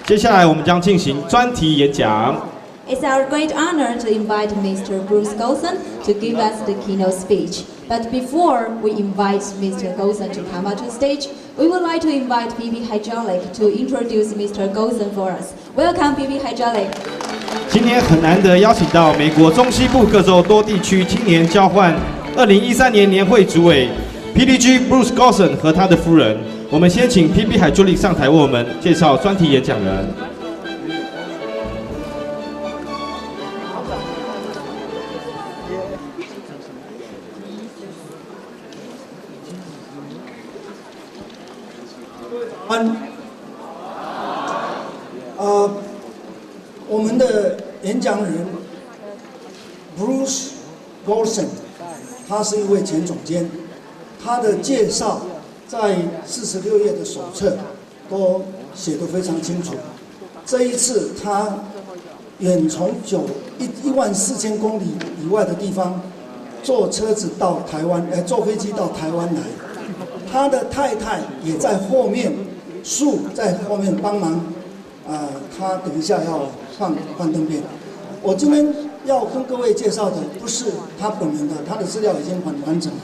接下来我们将进行专题演讲。 It's our great honor to invite Mr. Bruce Goldsen to give us the keynote speech. But before we invite Mr. Goldsen to come onto the stage, we would like to invite PB Hydraulic to introduce Mr. Goldsen for us. Welcome, PB Hydraulic. 今年很难得邀请到美国中西部各州多地区青年交换2013年年会主委 PDG Bruce Goldsen 和他的夫人。我们先请 PB Hydraulic 上台为我们介绍专题演讲人。 我们的演讲人 Bruce Goldsen， 他是一位前总监，他的介绍在46页的手册都写得非常清楚。这一次他远从14000公里以外的地方坐车子到台湾，坐飞机到台湾来，他的太太也在后面。 树在后面帮忙，他等一下要放灯片。我今天要跟各位介绍的不是他本人的，他的资料已经很完整了。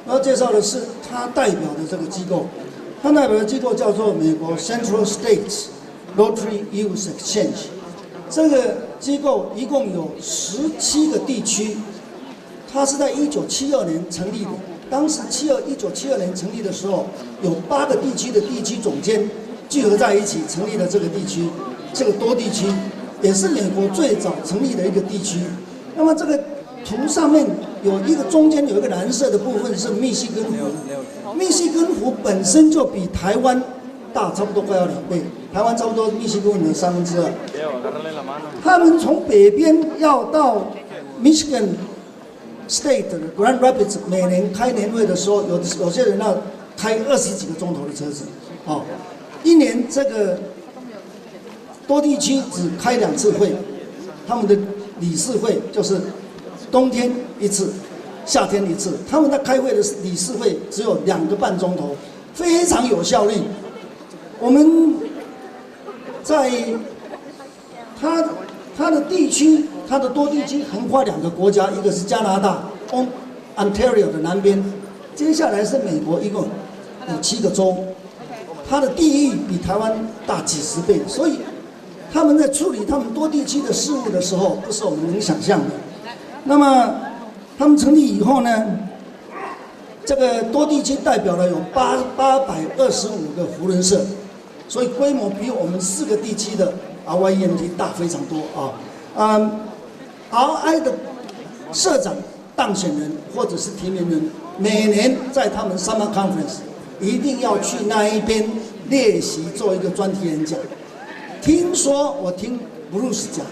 我要介绍的是他代表的这个机构，他代表的机构叫做美国 Central States Rotary Youth Exchange。这个机构一共有17个地区，它是在1972年成立的。 当时1972年成立的时候，有8个地区的地区总监聚合在一起成立了这个地区，这个多地区也是美国最早成立的一个地区。那么这个图上面有一个中间有一个蓝色的部分是密西根湖，密西根湖本身就比台湾大差不多快要2倍，台湾差不多密西根湖的2/3。他们从北边要到 Michigan。 State 的 Grand Rapids 每年开年会的时候，有些人要开20几个钟头的车子，一年这个多地区只开2次会，他们的理事会就是冬天一次，夏天一次，他们在开会的理事会只有2个半钟头，非常有效率。我们在它的地区。 它的多地区横跨2个国家，一个是加拿大 Ontario 的南边，接下来是美国，一共有7个州，它的地域比台湾大几10倍，所以他们在处理他们多地区的事务的时候，不是我们能想象的。那么他们成立以后呢，这个多地区代表了有825个福伦社，所以规模比我们4个地区的 RYEMT 大非常多啊。RI 的社长当选人或者是提名人，每年在他们 Summer Conference 一定要去那一边练习做一个专题演讲。我听 Bruce 讲，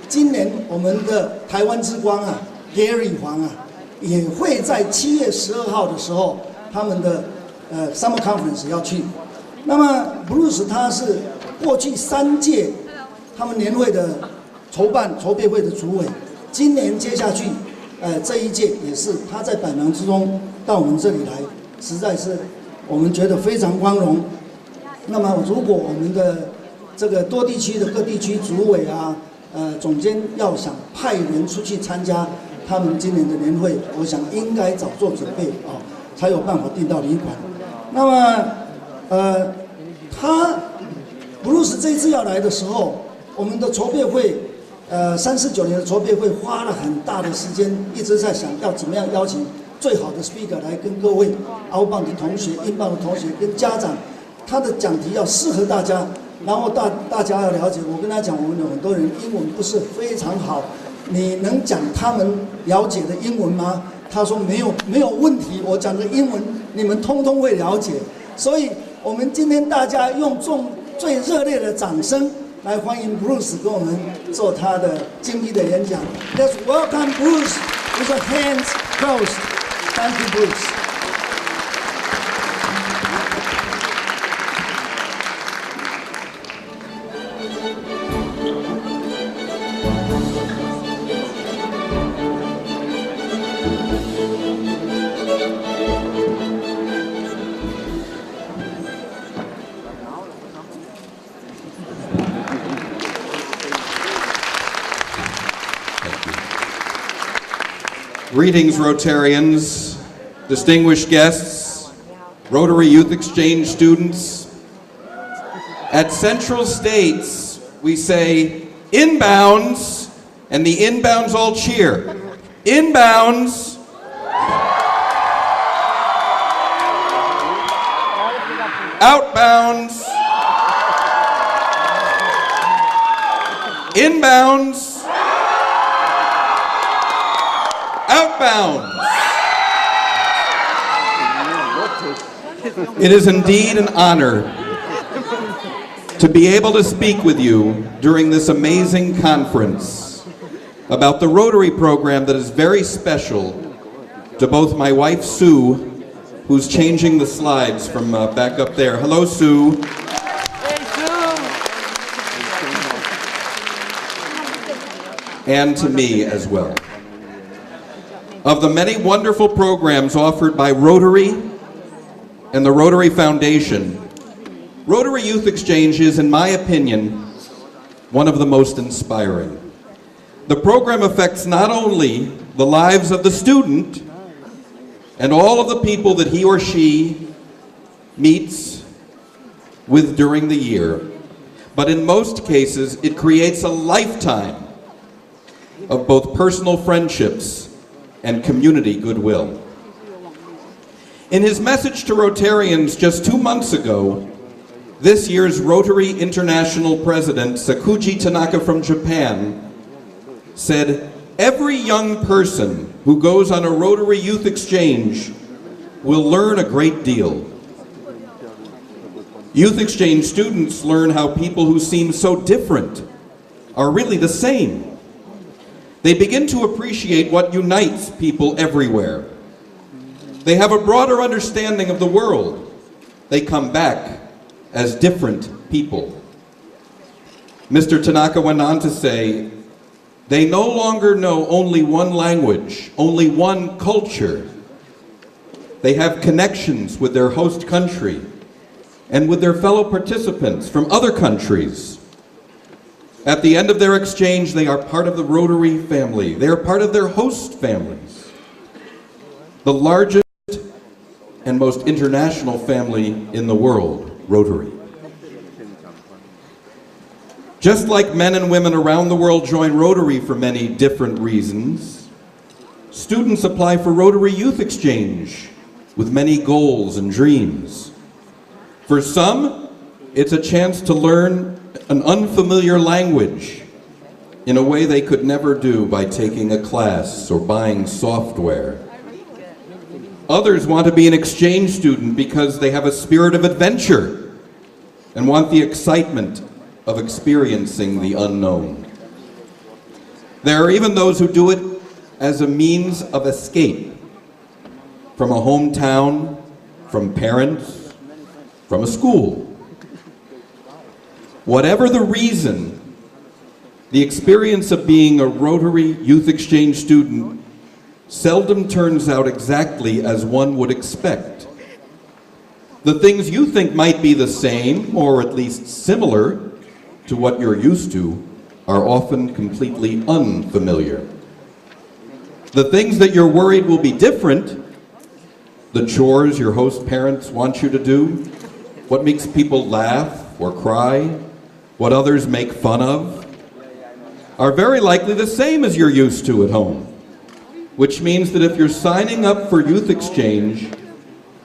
今年我们的台湾之光啊 ，Gary 黄啊，也会在7月12号的时候，他们的Summer Conference 要去。那么 Bruce 他是过去3届他们年会的筹备会的主委。 今年接下去，这一届也是他在百忙之中到我们这里来，实在是我们觉得非常光荣。那么，如果我们的这个多地区的各地区主委啊，总监要想派人出去参加他们今年的年会，我想应该早做准备啊，才有办法订到旅馆。那么，布鲁斯这一次要来的时候，我们的筹备会。349年的筹备会花了很大的时间，一直在想要怎么样邀请最好的 speaker 来跟各位澳棒的同学、英棒的同学跟家长，他的讲题要适合大家，然后大家要了解。我跟他讲，我们有很多人英文不是非常好，你能讲他们了解的英文吗？他说没有问题，我讲的英文你们通通会了解。所以我们今天大家用最热烈的掌声。 来欢迎 Bruce 跟我们做他的精辟的演讲。Let's welcome Bruce with a hands closed. Thank you, Bruce. Greetings, Rotarians, distinguished guests, Rotary Youth Exchange students. At Central States, we say inbounds, and the inbounds all cheer. Inbounds. Outbounds. Inbounds. Outbounds. It is indeed an honor to be able to speak with you during this amazing conference about the Rotary program that is very special to both my wife, Sue, who's changing the slides from back up there. Hello, Sue. Hey, Sue. And to me as well. Of the many wonderful programs offered by Rotary and the Rotary Foundation, Rotary Youth Exchange is, in my opinion, one of the most inspiring. The program affects not only the lives of the student and all of the people that he or she meets with during the year, but in most cases, it creates a lifetime of both personal friendships and community goodwill. In his message to Rotarians just 2 months ago, this year's Rotary International President, Sakuji Tanaka from Japan, said, "Every young person who goes on a Rotary Youth Exchange will learn a great deal. Youth Exchange students learn how people who seem so different are really the same. They begin to appreciate what unites people everywhere. They have a broader understanding of the world. They come back as different people." Mr. Tanaka went on to say, "They no longer know only one language, only one culture. They have connections with their host country and with their fellow participants from other countries. At the end of their exchange, they are part of the Rotary family. They are part of their host families, the largest and most international family in the world, Rotary." Just like men and women around the world join Rotary for many different reasons, students apply for Rotary Youth Exchange with many goals and dreams. For some, it's a chance to learn an unfamiliar language in a way they could never do by taking a class or buying software. Others want to be an exchange student because they have a spirit of adventure and want the excitement of experiencing the unknown. There are even those who do it as a means of escape from a hometown, from parents, from a school. Whatever the reason, the experience of being a Rotary Youth Exchange student seldom turns out exactly as one would expect. The things you think might be the same, or at least similar, to what you're used to, are often completely unfamiliar. The things that you're worried will be different, the chores your host parents want you to do, what makes people laugh or cry, what others make fun of, are very likely the same as you're used to at home. Which means that if you're signing up for Youth Exchange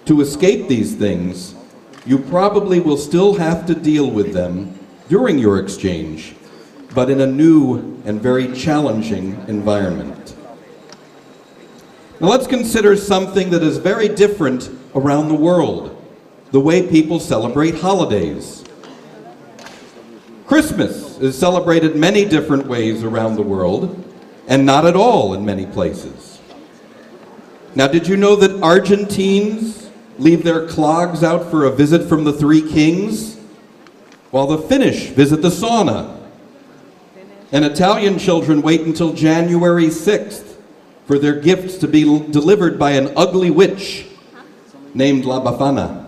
to escape these things, you probably will still have to deal with them during your exchange, but in a new and very challenging environment. Now let's consider something that is very different around the world, the way people celebrate holidays. Christmas is celebrated many different ways around the world, and not at all in many places. Now, did you know that Argentines leave their clogs out for a visit from the Three Kings, while the Finnish visit the sauna? And Italian children wait until January 6th for their gifts to be delivered by an ugly witch named La Befana.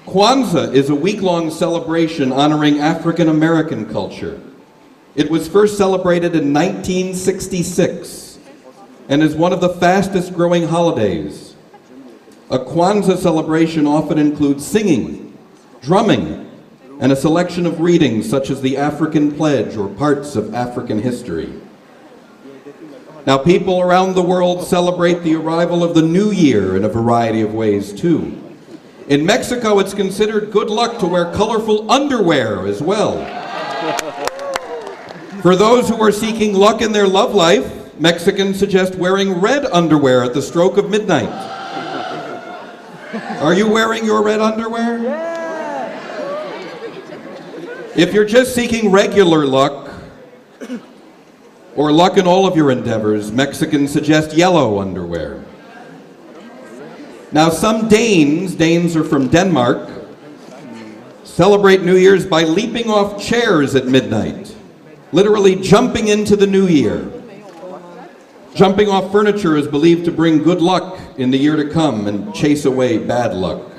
Kwanzaa is a week-long celebration honoring African American culture. It was first celebrated in 1966 and is one of the fastest growing holidays. A Kwanzaa celebration often includes singing, drumming, and a selection of readings such as the African Pledge or parts of African history. Now, people around the world celebrate the arrival of the new year in a variety of ways too. In Mexico, it's considered good luck to wear colorful underwear as well. For those who are seeking luck in their love life, Mexicans suggest wearing red underwear at the stroke of midnight. Are you wearing your red underwear? If you're just seeking regular luck, or luck in all of your endeavors, Mexicans suggest yellow underwear. Now, some Danes are from Denmark, celebrate New Year's by leaping off chairs at midnight, literally jumping into the new year. Jumping off furniture is believed to bring good luck in the year to come and chase away bad luck.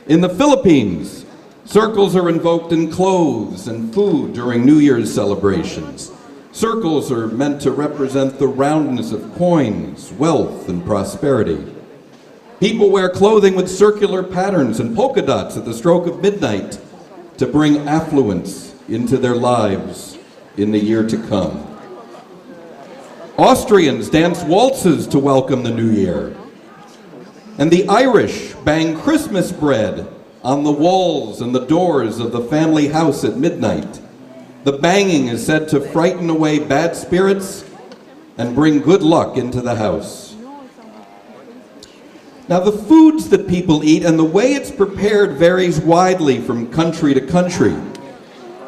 In the Philippines, circles are invoked in clothes and food during New Year's celebrations. Circles are meant to represent the roundness of coins, wealth, and prosperity. People wear clothing with circular patterns and polka dots at the stroke of midnight to bring affluence into their lives in the year to come. Austrians dance waltzes to welcome the new year. And the Irish bang Christmas bread on the walls and the doors of the family house at midnight. The banging is said to frighten away bad spirits and bring good luck into the house. Now, the foods that people eat and the way it's prepared varies widely from country to country.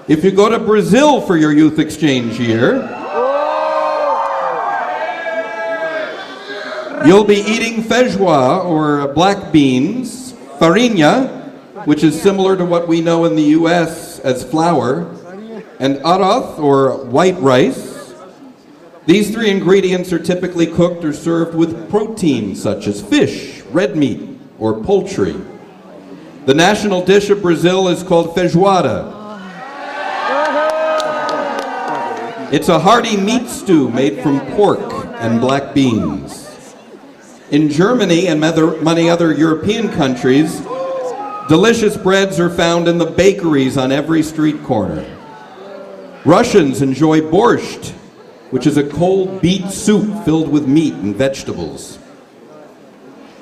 If you go to Brazil for your youth exchange year, you'll be eating feijoa, or black beans, farinha, which is similar to what we know in the U.S. as flour, and arroz, or white rice. These three ingredients are typically cooked or served with protein such as fish, red meat, or poultry. The national dish of Brazil is called feijoada. It's a hearty meat stew made from pork and black beans. In Germany and many other European countries, delicious breads are found in the bakeries on every street corner. Russians enjoy borscht, which is a cold beet soup filled with meat and vegetables.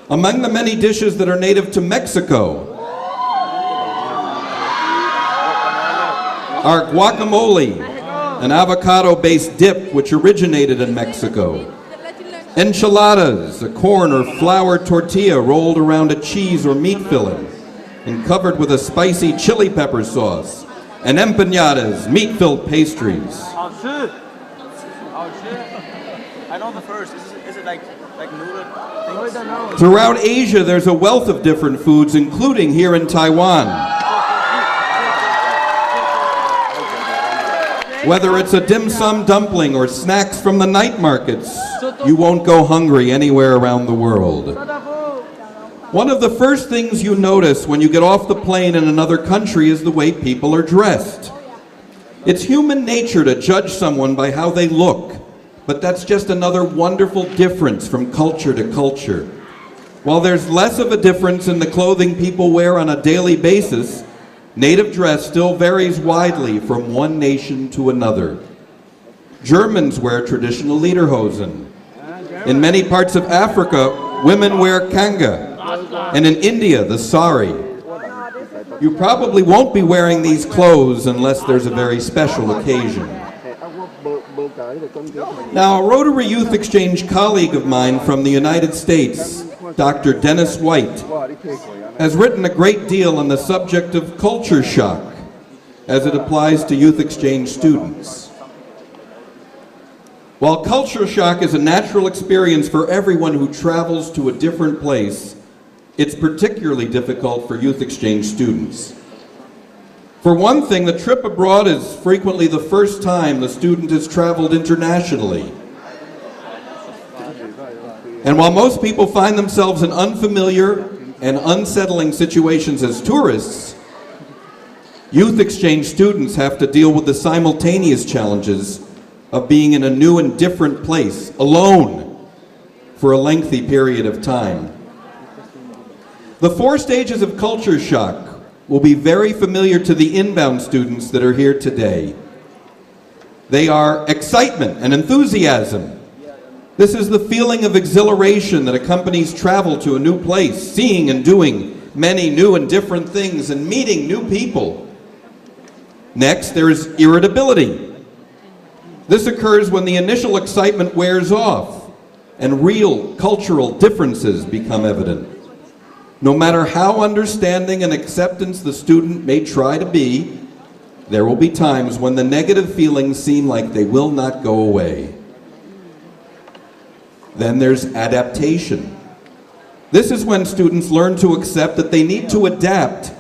Among the many dishes that are native to Mexico are guacamole, an avocado-based dip which originated in Mexico. Enchiladas, a corn or flour tortilla rolled around a cheese or meat filling and covered with a spicy chili pepper sauce. And empanadas, meat-filled pastries. I know the first. Is it like noodle things? Throughout Asia, there's a wealth of different foods, including here in Taiwan. Whether it's a dim sum dumpling or snacks from the night markets, you won't go hungry anywhere around the world. One of the first things you notice when you get off the plane in another country is the way people are dressed. It's human nature to judge someone by how they look, but that's just another wonderful difference from culture to culture. While there's less of a difference in the clothing people wear on a daily basis, native dress still varies widely from one nation to another. Germans wear traditional lederhosen. In many parts of Africa, women wear kanga. And in India, the sari. You probably won't be wearing these clothes unless there's a very special occasion. Now, a Rotary Youth Exchange colleague of mine from the United States, Dr. Dennis White, has written a great deal on the subject of culture shock as it applies to youth exchange students. While culture shock is a natural experience for everyone who travels to a different place, it's particularly difficult for youth exchange students. For one thing, the trip abroad is frequently the first time the student has traveled internationally. And while most people find themselves in unfamiliar and unsettling situations as tourists, youth exchange students have to deal with the simultaneous challenges of being in a new and different place, alone, for a lengthy period of time. The 4 stages of culture shock will be very familiar to the inbound students that are here today. They are excitement and enthusiasm. This is the feeling of exhilaration that accompanies travel to a new place, seeing and doing many new and different things and meeting new people. Next, there is irritability. This occurs when the initial excitement wears off and real cultural differences become evident. No matter how understanding and accepting the student may try to be, there will be times when the negative feelings seem like they will not go away. Then there's adaptation. This is when students learn to accept that they need to adapt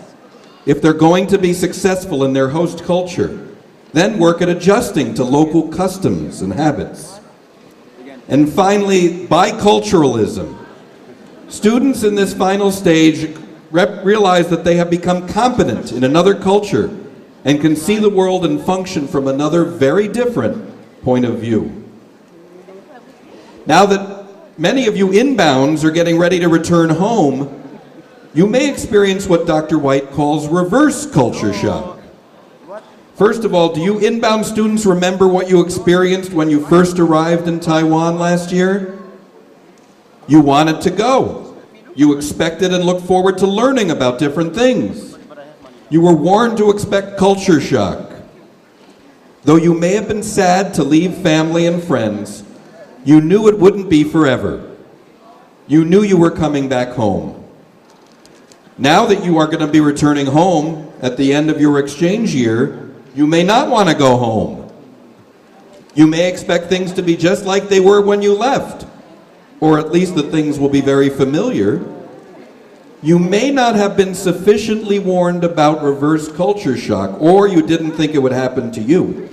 if they're going to be successful in their host culture, then work at adjusting to local customs and habits. And finally, biculturalism. Students in this final stage realize that they have become competent in another culture and can see the world and function from another very different point of view. Now that many of you inbounds are getting ready to return home, you may experience what Dr. White calls reverse culture shock. First of all, do you inbound students remember what you experienced when you first arrived in Taiwan last year? You wanted to go. You expected and looked forward to learning about different things. You were warned to expect culture shock. Though you may have been sad to leave family and friends, you knew it wouldn't be forever. You knew you were coming back home. Now that you are going to be returning home at the end of your exchange year, you may not want to go home. You may expect things to be just like they were when you left, or at least that things will be very familiar. You may not have been sufficiently warned about reverse culture shock, or you didn't think it would happen to you.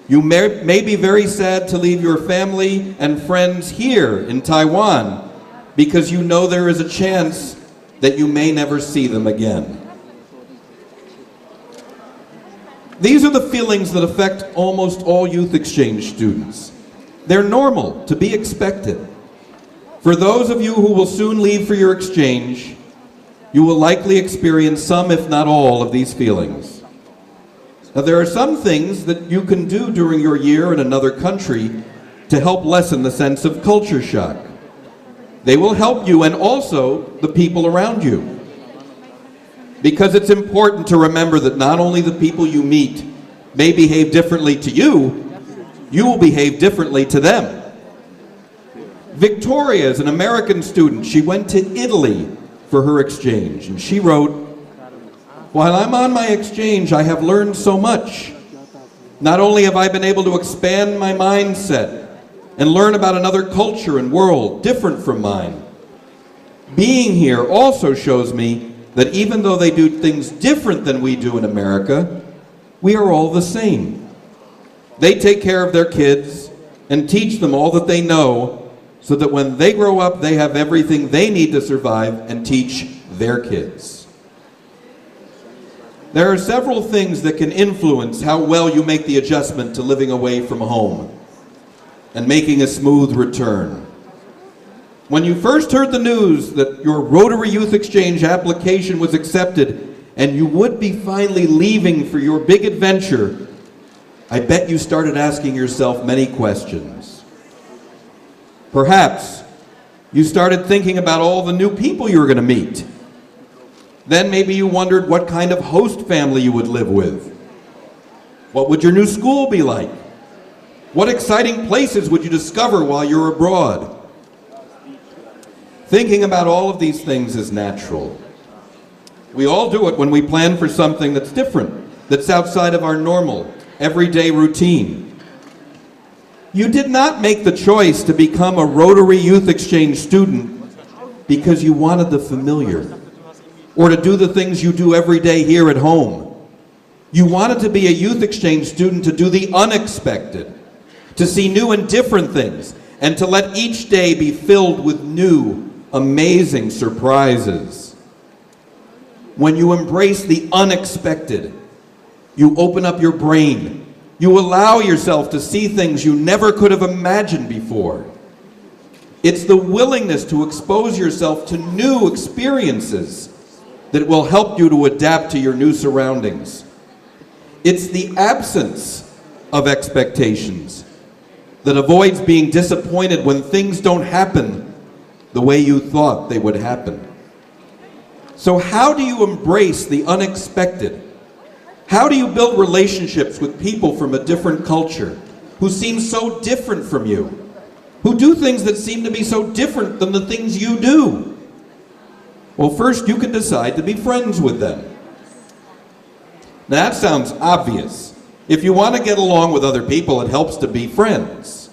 You may be very sad to leave your family and friends here in Taiwan because you know there is a chance that you may never see them again. These are the feelings that affect almost all youth exchange students. They're normal, to be expected. For those of you who will soon leave for your exchange, you will likely experience some, if not all, of these feelings. Now, there are some things that you can do during your year in another country to help lessen the sense of culture shock. They will help you and also the people around you. Because it's important to remember that not only the people you meet may behave differently to you, you will behave differently to them. Victoria is an American student. She went to Italy for her exchange, and she wrote, "While I'm on my exchange, I have learned so much. Not only have I been able to expand my mindset and learn about another culture and world different from mine, being here also shows me that even though they do things different than we do in America, we are all the same. They take care of their kids and teach them all that they know so that when they grow up, they have everything they need to survive and teach their kids." There are several things that can influence how well you make the adjustment to living away from home and making a smooth return. When you first heard the news that your Rotary Youth Exchange application was accepted and you would be finally leaving for your big adventure, I bet you started asking yourself many questions. Perhaps you started thinking about all the new people you were going to meet. Then maybe you wondered what kind of host family you would live with. What would your new school be like? What exciting places would you discover while you're abroad? Thinking about all of these things is natural. We all do it when we plan for something that's different, that's outside of our normal, everyday routine. You did not make the choice to become a Rotary Youth Exchange student because you wanted the familiar, or to do the things you do every day here at home. You wanted to be a youth exchange student to do the unexpected, to see new and different things, and to let each day be filled with new, amazing surprises. When you embrace the unexpected, you open up your brain. You allow yourself to see things you never could have imagined before. It's the willingness to expose yourself to new experiences that will help you to adapt to your new surroundings. It's the absence of expectations that avoids being disappointed when things don't happen the way you thought they would happen. So how do you embrace the unexpected? How do you build relationships with people from a different culture who seem so different from you, who do things that seem to be so different than the things you do? Well, first you can decide to be friends with them. Now that sounds obvious. If you want to get along with other people, it helps to be friends.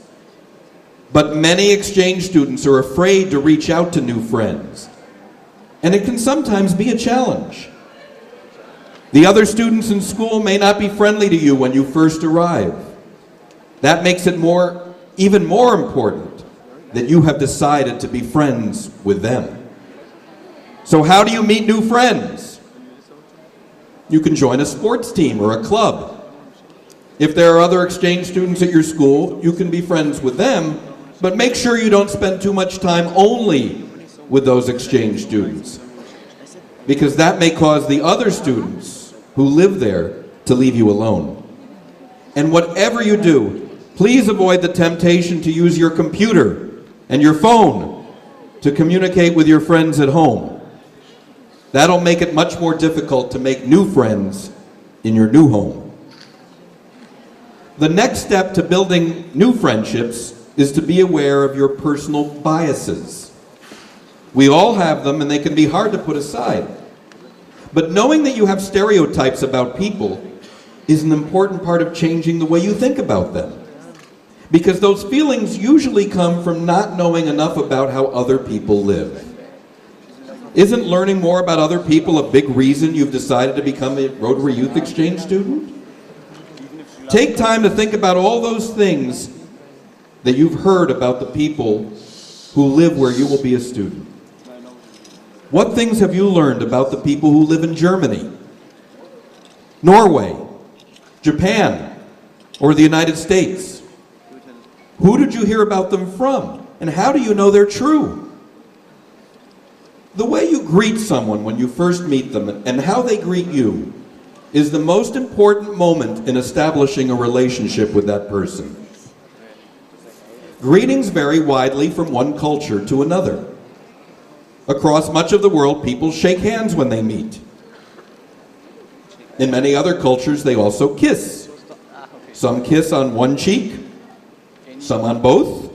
But many exchange students are afraid to reach out to new friends, and it can sometimes be a challenge. The other students in school may not be friendly to you when you first arrive. That makes it even more important that you have decided to be friends with them. So how do you meet new friends? You can join a sports team or a club. If there are other exchange students at your school, you can be friends with them, but make sure you don't spend too much time only with those exchange students, because that may cause the other students who live there to leave you alone. And whatever you do, please avoid the temptation to use your computer and your phone to communicate with your friends at home. That'll make it much more difficult to make new friends in your new home. The next step to building new friendships is to be aware of your personal biases. We all have them, and they can be hard to put aside. But knowing that you have stereotypes about people is an important part of changing the way you think about them. Because those feelings usually come from not knowing enough about how other people live. Isn't learning more about other people a big reason you've decided to become a Rotary Youth Exchange student? Take time to think about all those things that you've heard about the people who live where you will be a student. What things have you learned about the people who live in Germany, Norway, Japan, or the United States? Who did you hear about them from, and how do you know they're true? The way you greet someone when you first meet them and how they greet you is the most important moment in establishing a relationship with that person. Greetings vary widely from one culture to another. Across much of the world, people shake hands when they meet. In many other cultures, they also kiss. Some kiss on one cheek, some on both,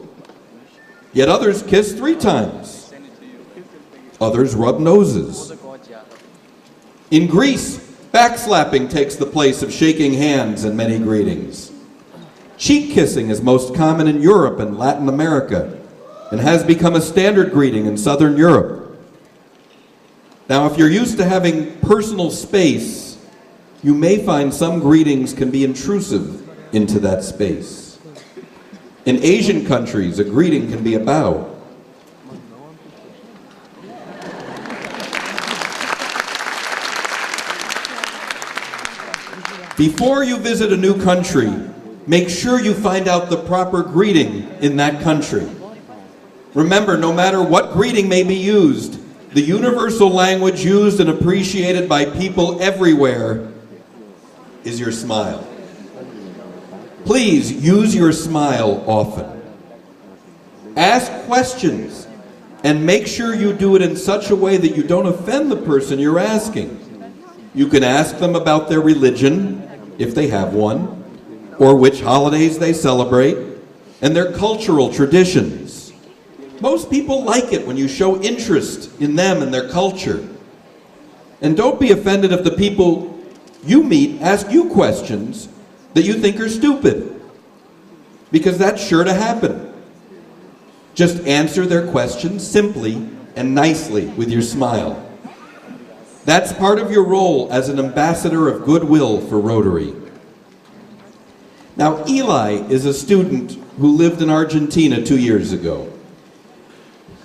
yet others kiss 3 times. Others rub noses. In Greece, backslapping takes the place of shaking hands in many greetings. Cheek kissing is most common in Europe and Latin America, and has become a standard greeting in Southern Europe. Now, if you're used to having personal space, you may find some greetings can be intrusive into that space. In Asian countries, a greeting can be a bow. Before you visit a new country, make sure you find out the proper greeting in that country. Remember, no matter what greeting may be used, the universal language used and appreciated by people everywhere is your smile. Please use your smile often. Ask questions and make sure you do it in such a way that you don't offend the person you're asking. You can ask them about their religion, if they have one, or which holidays they celebrate, and their cultural traditions. Most people like it when you show interest in them and their culture. And don't be offended if the people you meet ask you questions that you think are stupid, because that's sure to happen. Just answer their questions simply and nicely with your smile. That's part of your role as an ambassador of goodwill for Rotary. Now, Eli is a student who lived in Argentina 2 years ago.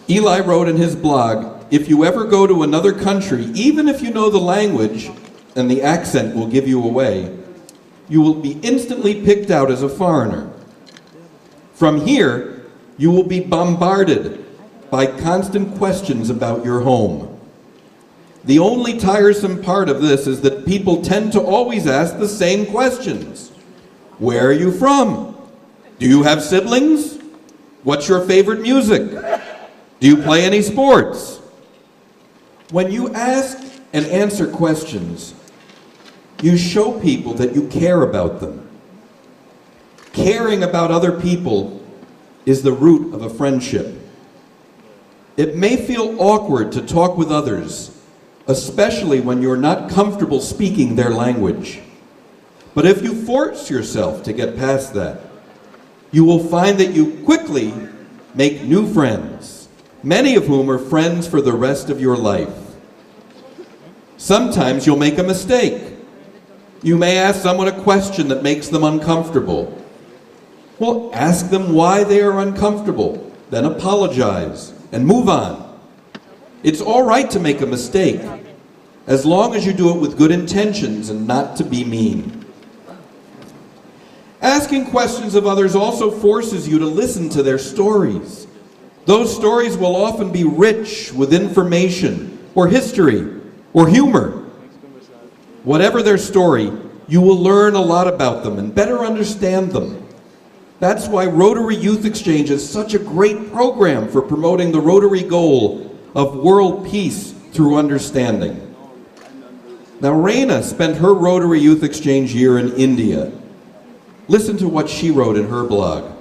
Eli wrote in his blog, if you ever go to another country, even if you know the language and the accent will give you away, you will be instantly picked out as a foreigner. From here, you will be bombarded by constant questions about your home. The only tiresome part of this is that people tend to always ask the same questions. Where are you from? Do you have siblings? What's your favorite music? Do you play any sports? When you ask and answer questions, you show people that you care about them. Caring about other people is the root of a friendship. It may feel awkward to talk with others, especially when you're not comfortable speaking their language. But if you force yourself to get past that, you will find that you quickly make new friends, many of whom are friends for the rest of your life. Sometimes you'll make a mistake. You may ask someone a question that makes them uncomfortable. Well, ask them why they are uncomfortable, then apologize and move on. It's all right to make a mistake, as long as you do it with good intentions and not to be mean. Asking questions of others also forces you to listen to their stories. Those stories will often be rich with information, or history, or humor. Whatever their story, you will learn a lot about them and better understand them. That's why Rotary Youth Exchange is such a great program for promoting the Rotary goal of world peace through understanding. Now, Raina spent her Rotary Youth Exchange year in India. Listen to what she wrote in her blog.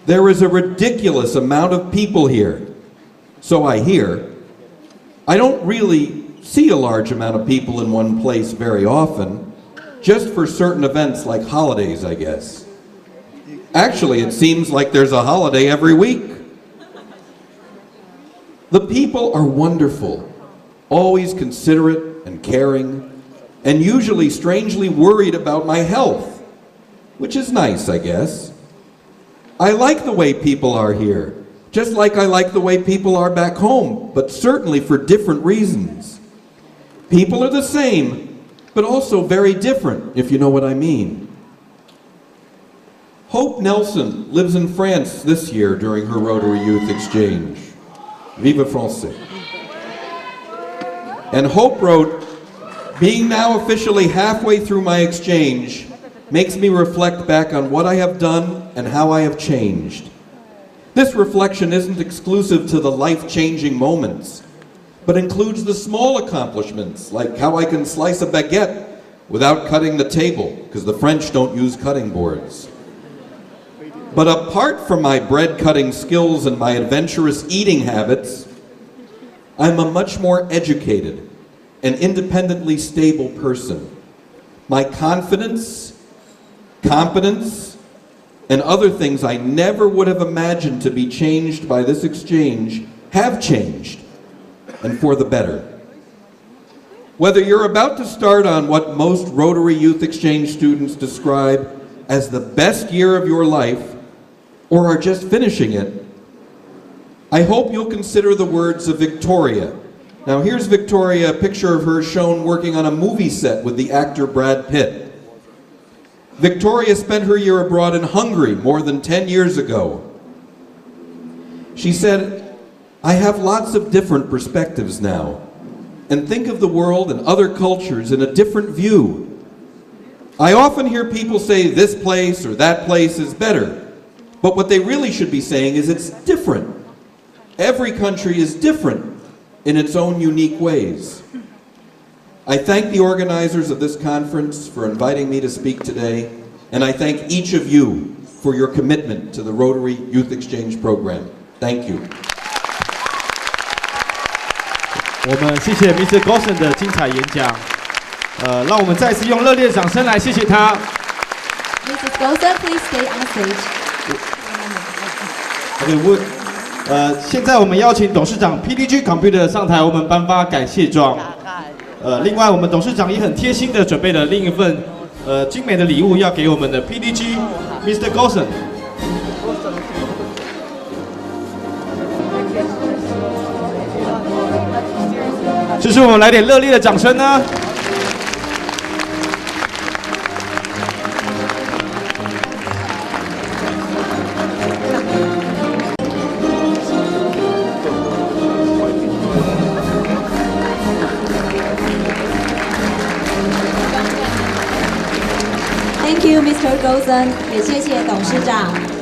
There is a ridiculous amount of people here. So I hear. I don't really see a large amount of people in one place very often, just for certain events like holidays, I guess. Actually, it seems like there's a holiday every week. The people are wonderful, always considerate and caring, and usually strangely worried about my health, which is nice, I guess. I like the way people are here, just like I like the way people are back home, but certainly for different reasons. People are the same, but also very different, if you know what I mean. Hope Nelson lives in France this year during her Rotary Youth Exchange. Vive Français. And Hope wrote, being now officially halfway through my exchange makes me reflect back on what I have done and how I have changed. This reflection isn't exclusive to the life-changing moments, but includes the small accomplishments, like how I can slice a baguette without cutting the table, because the French don't use cutting boards. But apart from my bread-cutting skills and my adventurous eating habits, I'm a much more educated and independently stable person. My confidence, competence, and other things I never would have imagined to be changed by this exchange have changed, and for the better. Whether you're about to start on what most Rotary Youth Exchange students describe as the best year of your life, or are just finishing it, I hope you'll consider the words of Victoria. Now here's Victoria, a picture of her shown working on a movie set with the actor Brad Pitt. Victoria spent her year abroad in Hungary more than 10 years ago. She said, I have lots of different perspectives now, and think of the world and other cultures in a different view. I often hear people say this place or that place is better, but what they really should be saying is it's different. Every country is different in its own unique ways. I thank the organizers of this conference for inviting me to speak today, and I thank each of you for your commitment to the Rotary Youth Exchange Program. Thank you. 我们谢谢 Mr. Goldsen 的精彩演讲，让我们再次用热烈的掌声来谢谢他。Mrs. Goldsen, please stay on stage. OK， 现在我们邀请董事长 PDG Computer 上台，我们颁发感谢状。另外我们董事长也很贴心的准备了另一份精美的礼物，要给我们的 PDG Mr. Goldsen。是不是我们来点热烈的掌声呢？ Thank you, Mr. Goldsen，也谢谢董事长。